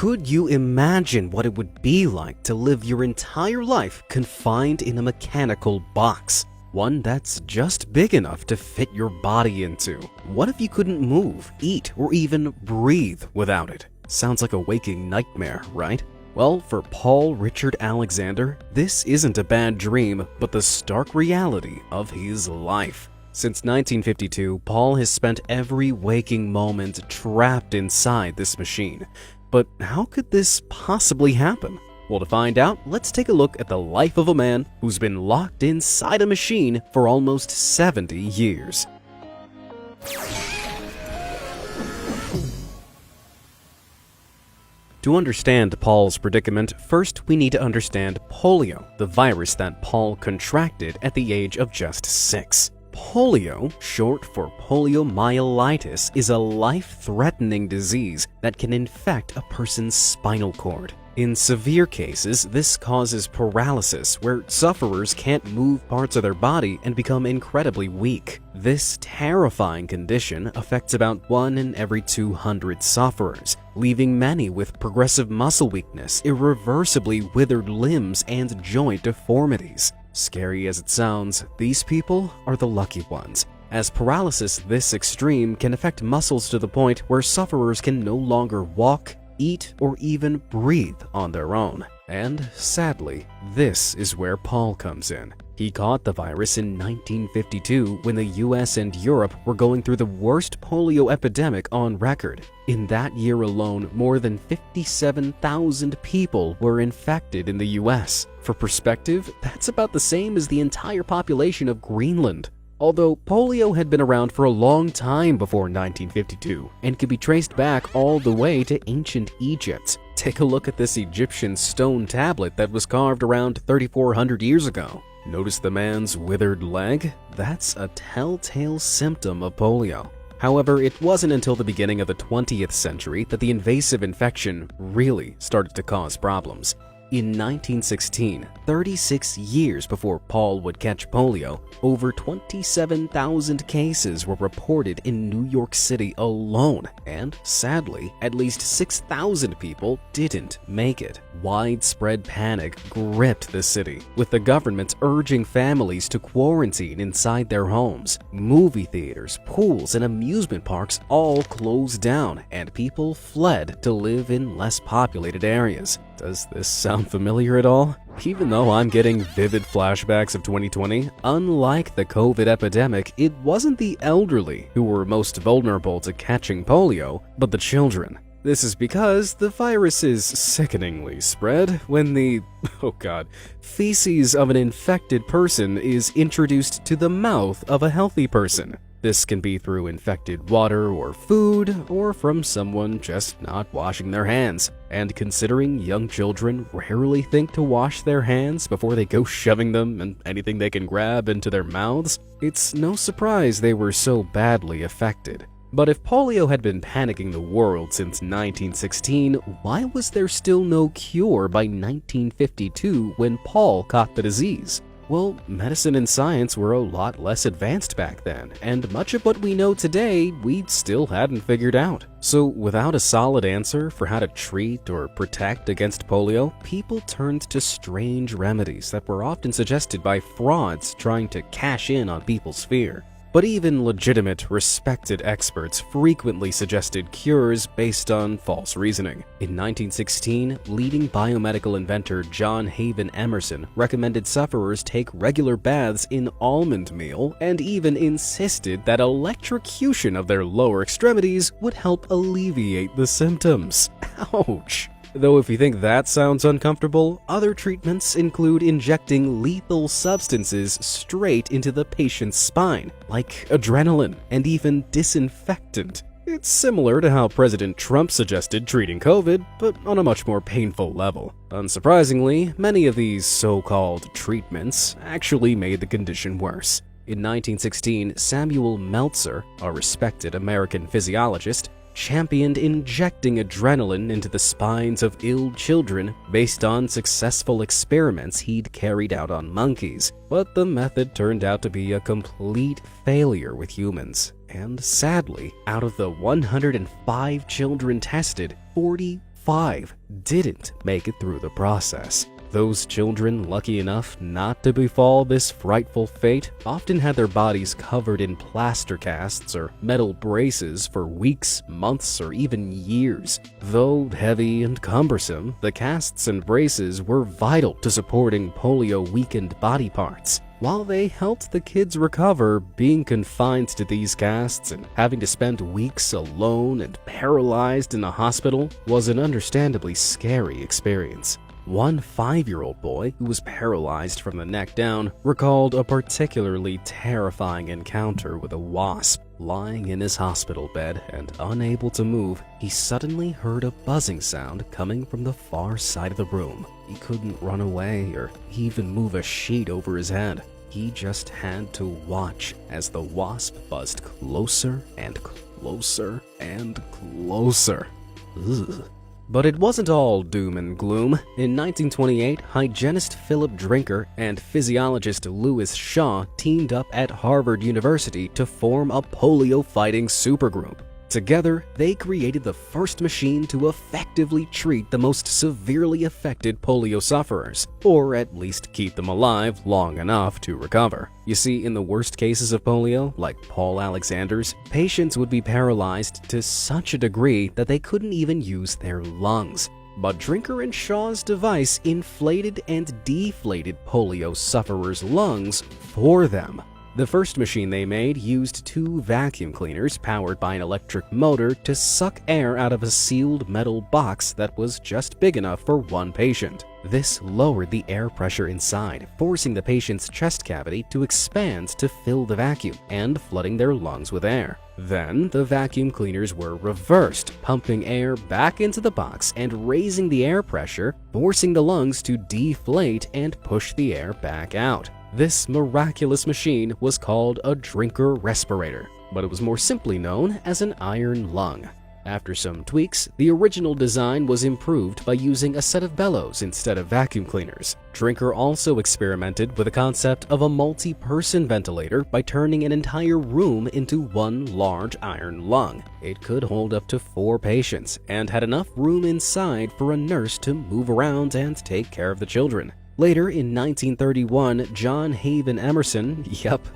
Could you imagine what it would be like to live your entire life confined in a mechanical box? One that's just big enough to fit your body into. What if you couldn't move, eat, or even breathe without it? Sounds like a waking nightmare, right? Well, for Paul Richard Alexander, this isn't a bad dream, but the stark reality of his life. Since 1952, Paul has spent every waking moment trapped inside this machine. But how could this possibly happen? Well, to find out, let's take a look at the life of a man who's been locked inside a machine for almost 70 years. To understand Paul's predicament, first we need to understand polio, the virus that Paul contracted at the age of just 6. Polio, short for poliomyelitis, is a life-threatening disease that can infect a person's spinal cord. In severe cases, this causes paralysis, where sufferers can't move parts of their body and become incredibly weak. This terrifying condition affects about 1 in every 200 sufferers, leaving many with progressive muscle weakness, irreversibly withered limbs, and joint deformities. Scary as it sounds, these people are the lucky ones, as paralysis this extreme can affect muscles to the point where sufferers can no longer walk, eat, or even breathe on their own. And sadly, this is where Paul comes in. He caught the virus in 1952 when the US and Europe were going through the worst polio epidemic on record. In that year alone, more than 57,000 people were infected in the US. For perspective, that's about the same as the entire population of Greenland. Although polio had been around for a long time before 1952 and could be traced back all the way to ancient Egypt. Take a look at this Egyptian stone tablet that was carved around 3,400 years ago. Notice the man's withered leg? That's a telltale symptom of polio. However, it wasn't until the beginning of the 20th century that the invasive infection really started to cause problems. In 1916, 36 years before Paul would catch polio, over 27,000 cases were reported in New York City alone, and sadly, at least 6,000 people didn't make it. Widespread panic gripped the city, with the government urging families to quarantine inside their homes. Movie theaters, pools, and amusement parks all closed down, and people fled to live in less populated areas. Does this sound familiar at all? Even though I'm getting vivid flashbacks of 2020, unlike the COVID epidemic, it wasn't the elderly who were most vulnerable to catching polio, but the children. This is because the virus is sickeningly spread when the, feces of an infected person is introduced to the mouth of a healthy person. This can be through infected water or food, or from someone just not washing their hands. And considering young children rarely think to wash their hands before they go shoving them and anything they can grab into their mouths, it's no surprise they were so badly affected. But if polio had been panicking the world since 1916, why was there still no cure by 1952 when Paul caught the disease? Well, medicine and science were a lot less advanced back then, and much of what we know today we still hadn't figured out. So without a solid answer for how to treat or protect against polio, people turned to strange remedies that were often suggested by frauds trying to cash in on people's fear. But even legitimate, respected experts frequently suggested cures based on false reasoning. In 1916, leading biomedical inventor John Haven Emerson recommended sufferers take regular baths in almond meal and even insisted that electrocution of their lower extremities would help alleviate the symptoms. Ouch! Though if you think that sounds uncomfortable, other treatments include injecting lethal substances straight into the patient's spine, like adrenaline and even disinfectant. It's similar to how President Trump suggested treating COVID, but on a much more painful level. Unsurprisingly, many of these so-called treatments actually made the condition worse. In 1916, Samuel Meltzer, a respected American physiologist, championed injecting adrenaline into the spines of ill children based on successful experiments he'd carried out on monkeys. But the method turned out to be a complete failure with humans. And sadly, out of the 105 children tested, 44 5 didn't make it through the process. Those children lucky enough not to befall this frightful fate often had their bodies covered in plaster casts or metal braces for weeks, months, or even years. Though heavy and cumbersome, the casts and braces were vital to supporting polio-weakened body parts. While they helped the kids recover, being confined to these casts and having to spend weeks alone and paralyzed in a hospital was an understandably scary experience. One 5-year-old boy who was paralyzed from the neck down recalled a particularly terrifying encounter with a wasp. Lying in his hospital bed and unable to move, he suddenly heard a buzzing sound coming from the far side of the room. He couldn't run away or even move a sheet over his head. He just had to watch as the wasp buzzed closer and closer and closer. Ugh. But it wasn't all doom and gloom. In 1928, hygienist Philip Drinker and physiologist Louis Shaw teamed up at Harvard University to form a polio-fighting supergroup. Together, they created the first machine to effectively treat the most severely affected polio sufferers, or at least keep them alive long enough to recover. You see, in the worst cases of polio, like Paul Alexander's, patients would be paralyzed to such a degree that they couldn't even use their lungs. But Drinker and Shaw's device inflated and deflated polio sufferers' lungs for them. The first machine they made used 2 vacuum cleaners powered by an electric motor to suck air out of a sealed metal box that was just big enough for one patient. This lowered the air pressure inside, forcing the patient's chest cavity to expand to fill the vacuum and flooding their lungs with air. Then, the vacuum cleaners were reversed, pumping air back into the box and raising the air pressure, forcing the lungs to deflate and push the air back out. This miraculous machine was called a Drinker respirator, but it was more simply known as an iron lung. After some tweaks, the original design was improved by using a set of bellows instead of vacuum cleaners. Drinker also experimented with the concept of a multi-person ventilator by turning an entire room into one large iron lung. It could hold up to 4 patients and had enough room inside for a nurse to move around and take care of the children. Later, in 1931, John Haven Emerson,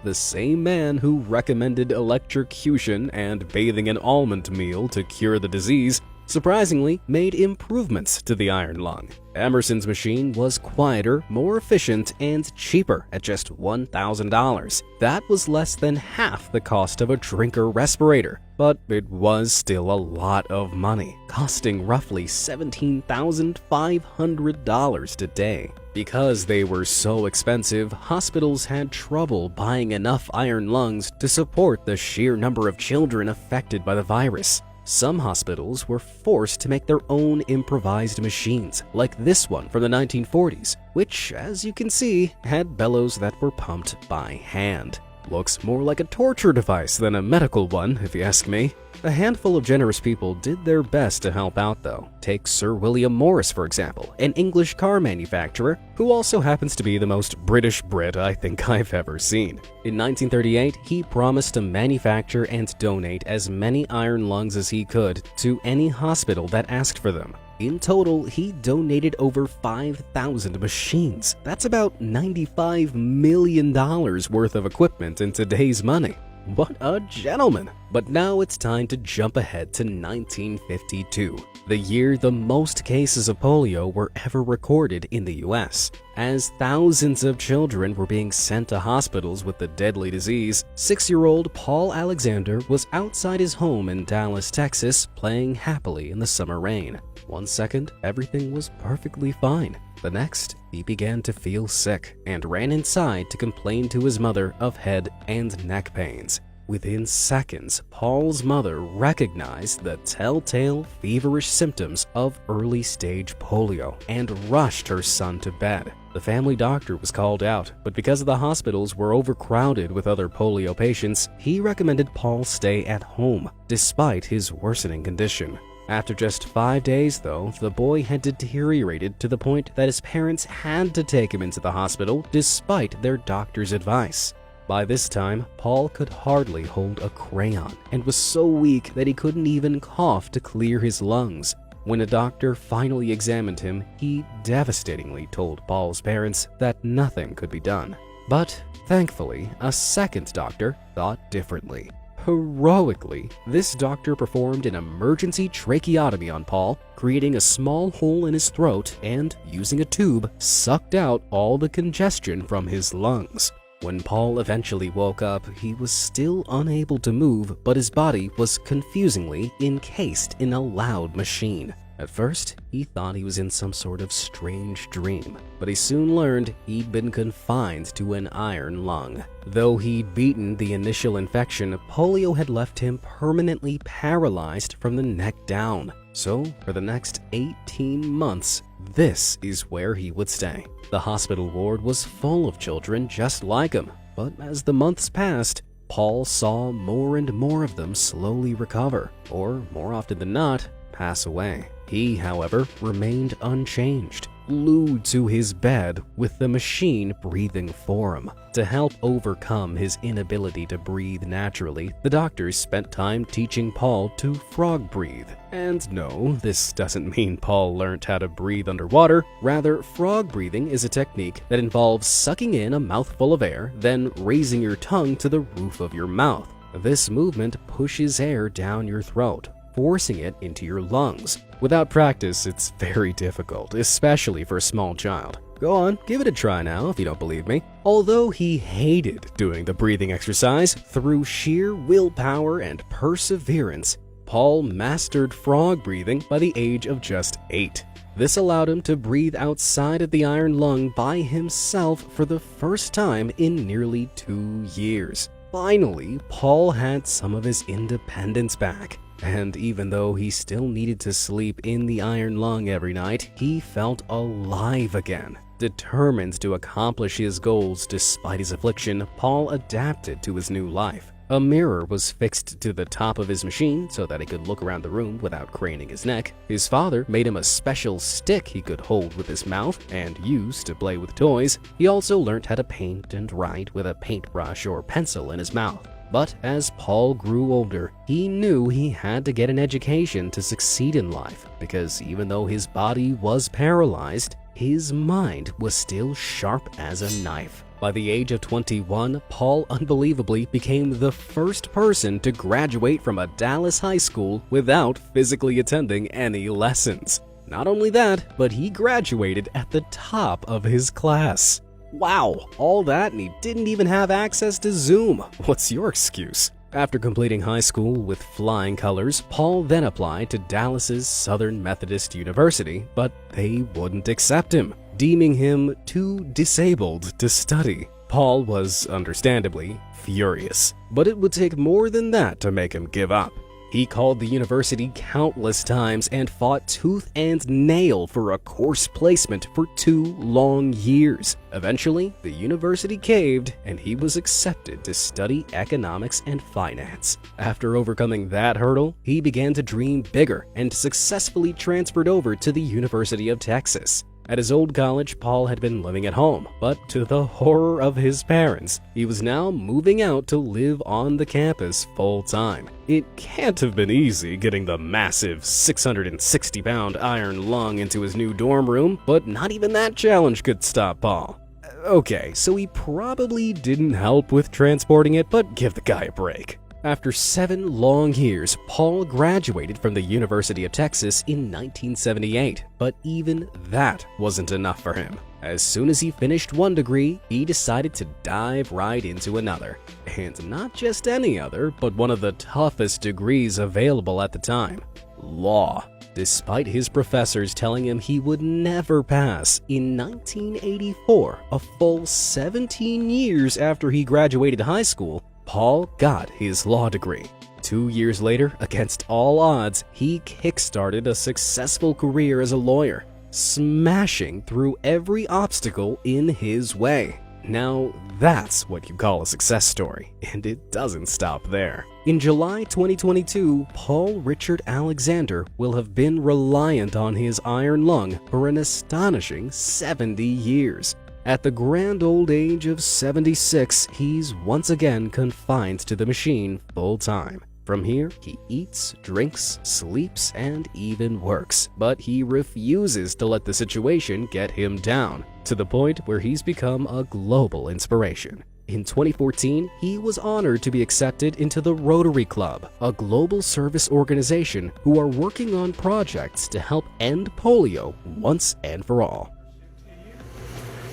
the same man who recommended electrocution and bathing in almond meal to cure the disease, surprisingly made improvements to the iron lung. Emerson's machine was quieter, more efficient, and cheaper at just $1,000. That was less than half the cost of a Drinker respirator, but it was still a lot of money, costing roughly $17,500 today. Because they were so expensive, hospitals had trouble buying enough iron lungs to support the sheer number of children affected by the virus. Some hospitals were forced to make their own improvised machines, like this one from the 1940s, which, as you can see, had bellows that were pumped by hand. Looks more like a torture device than a medical one, if you ask me. A handful of generous people did their best to help out, though. Take Sir William Morris, for example, an English car manufacturer who also happens to be the most British Brit I think I've ever seen. In 1938, he promised to manufacture and donate as many iron lungs as he could to any hospital that asked for them. In total, he donated over 5,000 machines. That's about $95 million worth of equipment in today's money. What a gentleman! But now it's time to jump ahead to 1952, the year the most cases of polio were ever recorded in the US. As thousands of children were being sent to hospitals with the deadly disease, 6-year-old Paul Alexander was outside his home in Dallas, Texas, playing happily in the summer rain. One second, everything was perfectly fine. The next, he began to feel sick and ran inside to complain to his mother of head and neck pains. Within seconds, Paul's mother recognized the telltale feverish symptoms of early-stage polio and rushed her son to bed. The family doctor was called out, but because the hospitals were overcrowded with other polio patients, he recommended Paul stay at home, despite his worsening condition. After just 5 days, though, the boy had deteriorated to the point that his parents had to take him into the hospital despite their doctor's advice. By this time, Paul could hardly hold a crayon and was so weak that he couldn't even cough to clear his lungs. When a doctor finally examined him, he devastatingly told Paul's parents that nothing could be done. But thankfully, a second doctor thought differently. Heroically, this doctor performed an emergency tracheotomy on Paul, creating a small hole in his throat and, using a tube, sucked out all the congestion from his lungs. When Paul eventually woke up, he was still unable to move, but his body was confusingly encased in a loud machine. At first, he thought he was in some sort of strange dream, but he soon learned he'd been confined to an iron lung. Though he'd beaten the initial infection, polio had left him permanently paralyzed from the neck down. So, for the next 18 months, this is where he would stay. The hospital ward was full of children just like him, but as the months passed, Paul saw more and more of them slowly recover, or more often than not, pass away. He, however, remained unchanged, glued to his bed with the machine breathing for him. To help overcome his inability to breathe naturally, the doctors spent time teaching Paul to frog breathe. And no, this doesn't mean Paul learned how to breathe underwater. Rather, frog breathing is a technique that involves sucking in a mouthful of air, then raising your tongue to the roof of your mouth. This movement pushes air down your throat, forcing it into your lungs. Without practice, it's very difficult, especially for a small child. Go on, give it a try now if you don't believe me. Although he hated doing the breathing exercise, through sheer willpower and perseverance, Paul mastered frog breathing by the age of just 8. This allowed him to breathe outside of the iron lung by himself for the first time in nearly 2 years. Finally, Paul had some of his independence back. And even though he still needed to sleep in the iron lung every night, he felt alive again. Determined to accomplish his goals despite his affliction, Paul adapted to his new life. A mirror was fixed to the top of his machine so that he could look around the room without craning his neck. His father made him a special stick he could hold with his mouth and use to play with toys. He also learned how to paint and write with a paintbrush or pencil in his mouth. But as Paul grew older, he knew he had to get an education to succeed in life, because even though his body was paralyzed, his mind was still sharp as a knife. By the age of 21, Paul unbelievably became the first person to graduate from a Dallas high school without physically attending any lessons. Not only that, but he graduated at the top of his class. Wow, all that and he didn't even have access to Zoom. What's your excuse? After completing high school with flying colors, Paul then applied to Dallas's Southern Methodist University, but they wouldn't accept him, deeming him too disabled to study. Paul was understandably furious, but it would take more than that to make him give up. He called the university countless times and fought tooth and nail for a course placement for 2 long years. Eventually, the university caved and he was accepted to study economics and finance. After overcoming that hurdle, he began to dream bigger and successfully transferred over to the University of Texas. At his old college, Paul had been living at home, but to the horror of his parents, he was now moving out to live on the campus full-time. It can't have been easy getting the massive 660-pound iron lung into his new dorm room, but not even that challenge could stop Paul. Okay, so he probably didn't help with transporting it, but give the guy a break. After 7 long years, Paul graduated from the University of Texas in 1978, but even that wasn't enough for him. As soon as he finished one degree, he decided to dive right into another. And not just any other, but one of the toughest degrees available at the time: law. Despite his professors telling him he would never pass, in 1984, a full 17 years after he graduated high school, Paul got his law degree. 2 years later, against all odds, he kickstarted a successful career as a lawyer, smashing through every obstacle in his way. Now, that's what you call a success story, and it doesn't stop there. In July 2022, Paul Richard Alexander will have been reliant on his iron lung for an astonishing 70 years. At the grand old age of 76, he's once again confined to the machine full-time. From here, he eats, drinks, sleeps, and even works. But he refuses to let the situation get him down, to the point where he's become a global inspiration. In 2014, he was honored to be accepted into the Rotary Club, a global service organization who are working on projects to help end polio once and for all.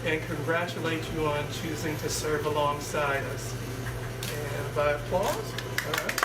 And congratulate you on choosing to serve alongside us. And by applause. All right.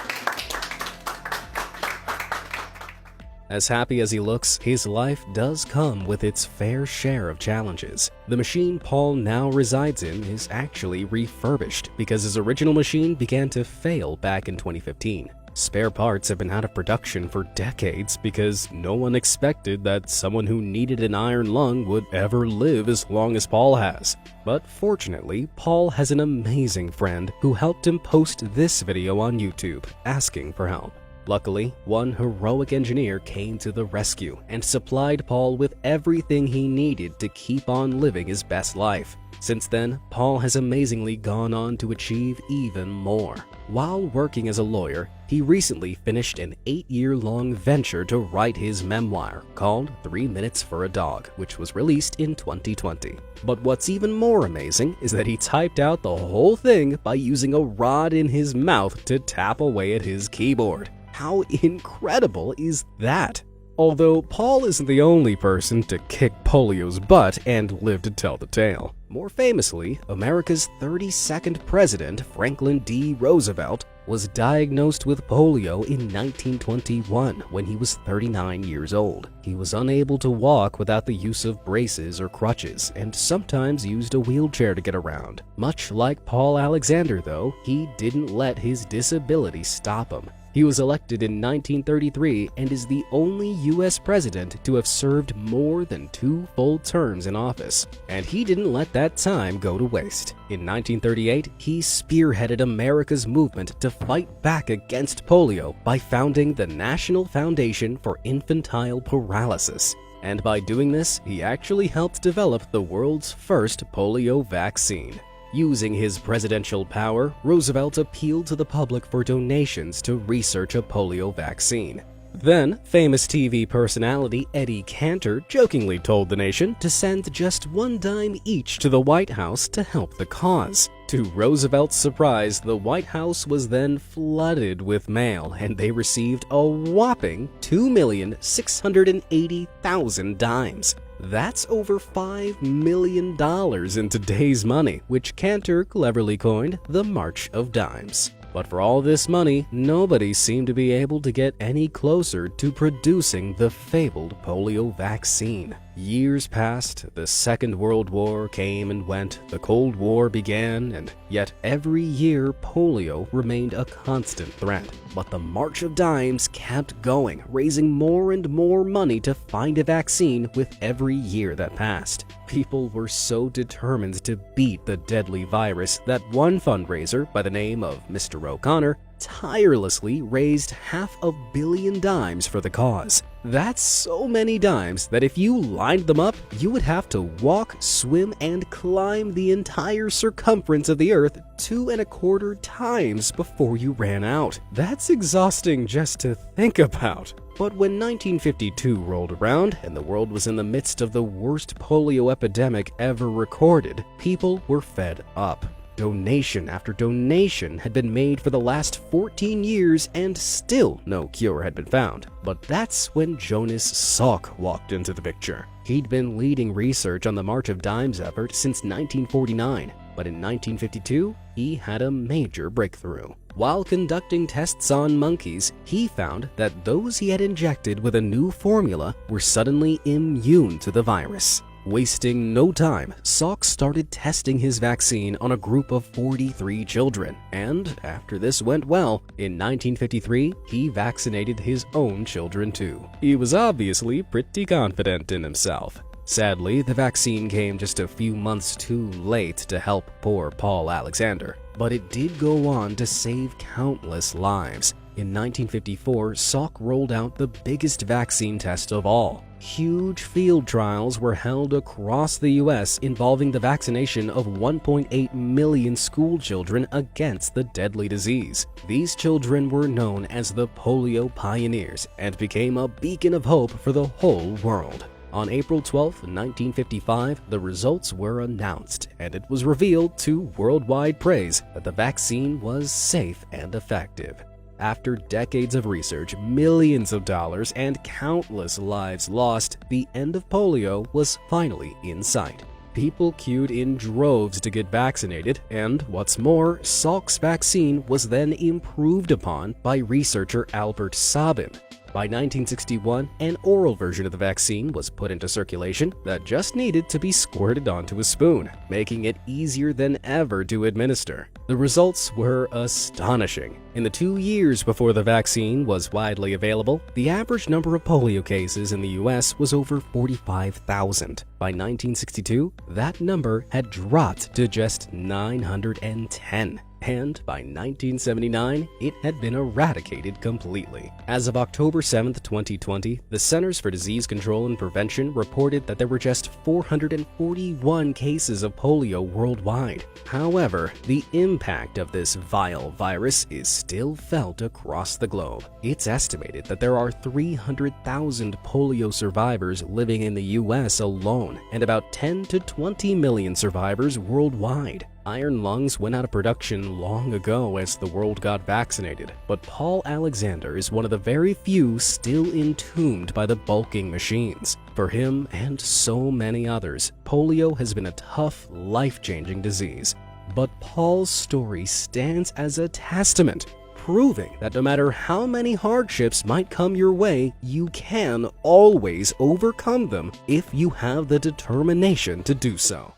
As happy as he looks, his life does come with its fair share of challenges. The machine Paul now resides in is actually refurbished because his original machine began to fail back in 2015. Spare parts have been out of production for decades because no one expected that someone who needed an iron lung would ever live as long as Paul has. But fortunately, Paul has an amazing friend who helped him post this video on YouTube asking for help. Luckily, one heroic engineer came to the rescue and supplied Paul with everything he needed to keep on living his best life. Since then, Paul has amazingly gone on to achieve even more. While working as a lawyer, he recently finished an 8-year-long venture to write his memoir called 3 Minutes for a Dog, which was released in 2020. But what's even more amazing is that he typed out the whole thing by using a rod in his mouth to tap away at his keyboard. How incredible is that? Although Paul isn't the only person to kick polio's butt and live to tell the tale. More famously, America's 32nd president, Franklin D. Roosevelt, was diagnosed with polio in 1921 when he was 39 years old. He was unable to walk without the use of braces or crutches, and sometimes used a wheelchair to get around. Much like Paul Alexander, though, he didn't let his disability stop him. He was elected in 1933 and is the only U.S. president to have served more than 2 full terms in office. And he didn't let that time go to waste. In 1938, he spearheaded America's movement to fight back against polio by founding the National Foundation for Infantile Paralysis. And by doing this, he actually helped develop the world's first polio vaccine. Using his presidential power, Roosevelt appealed to the public for donations to research a polio vaccine. Then, famous TV personality Eddie Cantor jokingly told the nation to send just 1 dime each to the White House to help the cause. To Roosevelt's surprise, the White House was then flooded with mail, and they received a whopping 2,680,000 dimes. That's over $5 million in today's money, which Cantor cleverly coined the March of Dimes. But for all this money, nobody seemed to be able to get any closer to producing the fabled polio vaccine. Years passed, the Second World War came and went, the Cold War began, and yet every year polio remained a constant threat. But the March of Dimes kept going, raising more and more money to find a vaccine with every year that passed. People were so determined to beat the deadly virus that one fundraiser by the name of Mr. O'Connor tirelessly raised $500 million for the cause. That's so many dimes that if you lined them up, you would have to walk, swim, and climb the entire circumference of the earth 2¼ times before you ran out. That's exhausting just to think about. But when 1952 rolled around and the world was in the midst of the worst polio epidemic ever recorded, people were fed up. Donation after donation had been made for the last 14 years and still no cure had been found. But that's when Jonas Salk walked into the picture. He'd been leading research on the March of Dimes effort since 1949, but in 1952, he had a major breakthrough. While conducting tests on monkeys, he found that those he had injected with a new formula were suddenly immune to the virus. Wasting no time, Salk started testing his vaccine on a group of 43 children, and after this went well, in 1953, he vaccinated his own children too. He was obviously pretty confident in himself. Sadly, the vaccine came just a few months too late to help poor Paul Alexander, but it did go on to save countless lives. In 1954, Salk rolled out the biggest vaccine test of all. Huge field trials were held across the U.S. involving the vaccination of 1.8 million school children against the deadly disease. These children were known as the polio pioneers and became a beacon of hope for the whole world. On April 12, 1955, the results were announced, and it was revealed to worldwide praise that the vaccine was safe and effective. After decades of research, millions of dollars, and countless lives lost, the end of polio was finally in sight. People queued in droves to get vaccinated, and what's more, Salk's vaccine was then improved upon by researcher Albert Sabin. By 1961, an oral version of the vaccine was put into circulation that just needed to be squirted onto a spoon, making it easier than ever to administer. The results were astonishing. In the 2 years before the vaccine was widely available, the average number of polio cases in the U.S. was over 45,000. By 1962, that number had dropped to just 910. And by 1979, it had been eradicated completely. As of October 7, 2020, the Centers for Disease Control and Prevention reported that there were just 441 cases of polio worldwide. However, the impact of this vile virus is still felt across the globe. It's estimated that there are 300,000 polio survivors living in the U.S. alone, and about 10 to 20 million survivors worldwide. Iron lungs went out of production long ago as the world got vaccinated, but Paul Alexander is one of the very few still entombed by the bulking machines. For him and so many others, polio has been a tough, life-changing disease. But Paul's story stands as a testament, proving that no matter how many hardships might come your way, you can always overcome them if you have the determination to do so.